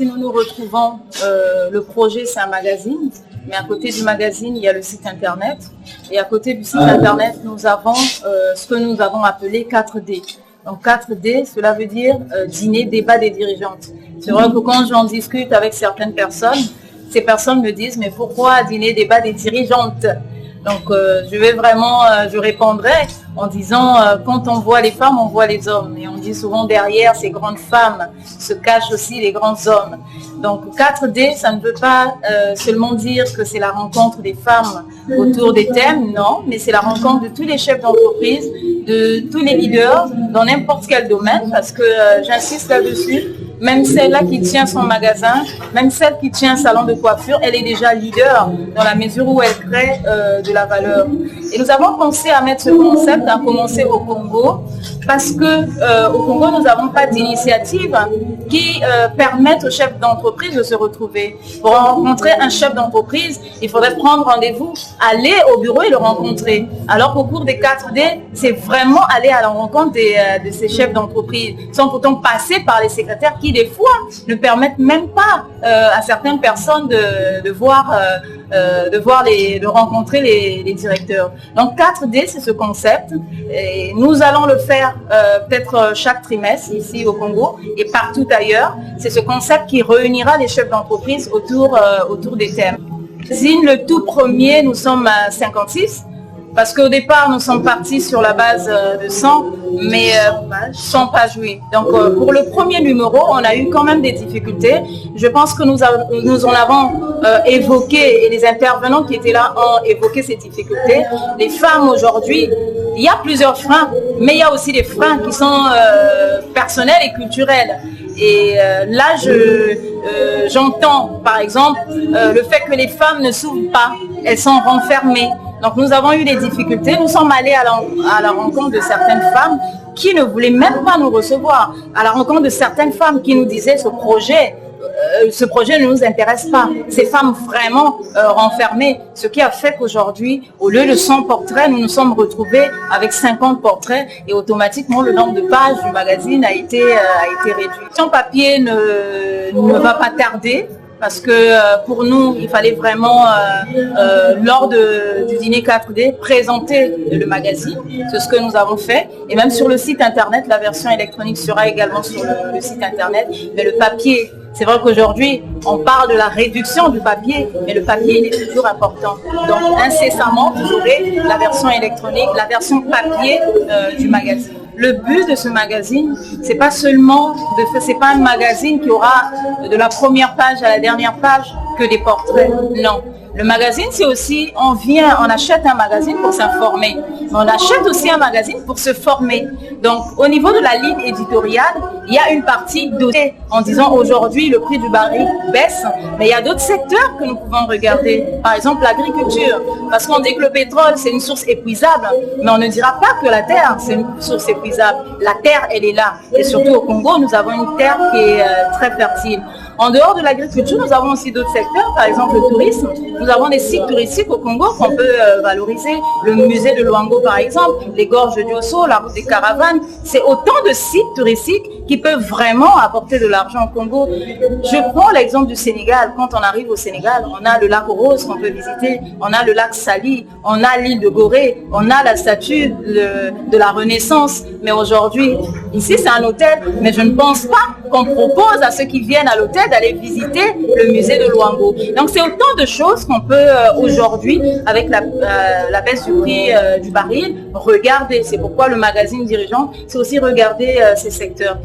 Si nous nous retrouvons, le projet c'est un magazine, mais à côté du magazine il y a le site internet, et à côté du site internet nous avons ce que nous avons appelé 4D. Donc 4D, cela veut dire dîner, débat des dirigeantes. C'est vrai que quand j'en discute avec certaines personnes, ces personnes me disent mais pourquoi dîner, débat des dirigeantes? Donc je répondrai en disant quand on voit les femmes, on voit les hommes. Et on dit souvent derrière ces grandes femmes se cachent aussi les grands hommes. Donc 4D, ça ne veut pas seulement dire que c'est la rencontre des femmes autour des thèmes, non, mais c'est la rencontre de tous les chefs d'entreprise, de tous les leaders dans n'importe quel domaine, parce que j'insiste là-dessus. Même celle-là qui tient son magasin, même celle qui tient un salon de coiffure, elle est déjà leader dans la mesure où elle crée de la valeur. Et nous avons pensé à mettre ce concept, à commencer au Congo, parce que au Congo, nous n'avons pas d'initiative qui permettent aux chefs d'entreprise de se retrouver. Pour rencontrer un chef d'entreprise, il faudrait prendre rendez-vous, aller au bureau et le rencontrer. Alors qu'au cours des 4D, c'est vraiment aller à la rencontre de ces chefs d'entreprise, sans pourtant passer par les secrétaires qui des fois ne permettent même pas à certaines personnes de rencontrer les directeurs. Donc 4D, c'est ce concept. Et nous allons le faire peut-être chaque trimestre ici au Congo et partout ailleurs. C'est ce concept qui réunira les chefs d'entreprise autour des thèmes. Le tout premier, nous sommes à 56. Parce qu'au départ, nous sommes partis sur la base de 100, mais 100 pages, oui. Donc, pour le premier numéro, on a eu quand même des difficultés. Je pense que nous en avons évoqué, et les intervenants qui étaient là ont évoqué ces difficultés. Les femmes aujourd'hui, il y a plusieurs freins, mais il y a aussi des freins qui sont personnels et culturels. Et là, j'entends, par exemple, le fait que les femmes ne s'ouvrent pas, elles sont renfermées. Donc nous avons eu des difficultés, nous sommes allés à la rencontre de certaines femmes qui ne voulaient même pas nous recevoir, à la rencontre de certaines femmes qui nous disaient ce projet ne nous intéresse pas. Ces femmes vraiment renfermées, ce qui a fait qu'aujourd'hui, au lieu de 100 portraits, nous nous sommes retrouvés avec 50 portraits et automatiquement le nombre de pages du magazine a été réduit. Son papier ne va pas tarder. Parce que pour nous, il fallait vraiment, lors du dîner 4D, présenter le magazine. C'est ce que nous avons fait. Et même sur le site internet, la version électronique sera également sur le site internet. Mais le papier, c'est vrai qu'aujourd'hui, on parle de la réduction du papier, mais le papier, il est toujours important. Donc incessamment, vous aurez la version électronique, la version papier du magazine. Le but de ce magazine, c'est pas un magazine qui aura de la première page à la dernière page que des portraits. Non. Le magazine, c'est aussi, on achète un magazine pour s'informer. Mais on achète aussi un magazine pour se former. Donc, au niveau de la ligne éditoriale, il y a une partie dotée en disant aujourd'hui le prix du baril baisse, mais il y a d'autres secteurs que nous pouvons regarder. Par exemple, l'agriculture. Parce qu'on dit que le pétrole, c'est une source épuisable, mais on ne dira pas que la terre, c'est une source épuisable. La terre, elle est là. Et surtout au Congo, nous avons une terre qui est très fertile. En dehors de l'agriculture, nous avons aussi d'autres secteurs, par exemple le tourisme. Nous avons des sites touristiques au Congo qu'on peut valoriser. Le musée de Luango, par exemple, les gorges de Diosso, la route des caravanes. C'est autant de sites touristiques qui peuvent vraiment apporter de l'argent au Congo. Je prends l'exemple du Sénégal. Quand on arrive au Sénégal, on a le lac Rose qu'on peut visiter, on a le lac Sali, on a l'île de Gorée, on a la statue de la Renaissance. Mais aujourd'hui, ici c'est un hôtel, mais je ne pense pas qu'on propose à ceux qui viennent à l'hôtel d'aller visiter le musée de Luango. Donc c'est autant de choses qu'on peut aujourd'hui, avec la baisse du prix du baril, regarder. C'est pourquoi le magazine Dirigeant, c'est aussi regarder ces secteurs.